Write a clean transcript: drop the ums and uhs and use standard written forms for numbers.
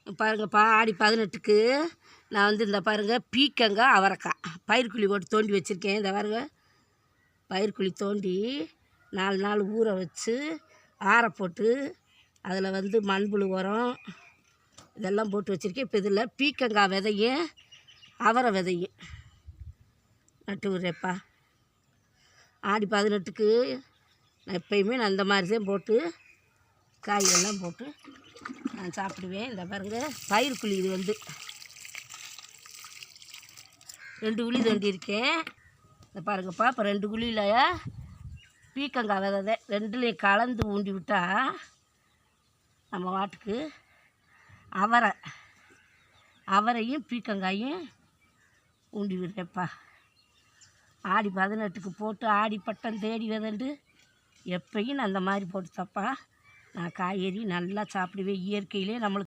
பாருங்கப்பா, ஆடி 18க்கு நான் வந்து இந்த பாருங்கள் பீக்கங்காய் அவரைக்காய் பயிர்க்குழி போட்டு தோண்டி வச்சுருக்கேன். இந்த பாருங்க பயிர்க்குழி தோண்டி 4 நாள் ஊற வச்சு ஆற போட்டு அதில் வந்து மண்புழு உரம் இதெல்லாம் போட்டு வச்சுருக்கேன். இப்போ இதில் பீக்கங்காய் விதையும் அவரை விதையும் நட்டு விட்றேப்பா. ஆடி 18க்கு நான் எப்பயுமே நான் இந்த மாதிரி தான் போட்டு காய்கள்லாம் போட்டு நான் சாப்பிடுவேன். இந்த பாருங்க பயிர்க்குழி இது வந்து 2 குழி தோண்டியிருக்கேன். இந்த பாருங்கப்பா, இப்போ 2 குழியில் பீக்கங்காய் விதை 2லேயும் கலந்து ஊண்டி விட்டால் நம்ம வாட்டுக்கு அவரையும் பீக்கங்காயும் ஊண்டி விடுறேப்பா. ஆடி 18க்கு போட்டு ஆடி பட்டம் தேடி விதண்டு எப்பயும் நான் அந்த மாதிரி போட்டு தப்பா நான் காய்கறி நல்லா சாப்பிடுவேன். இயற்கையிலே நம்மளுக்கு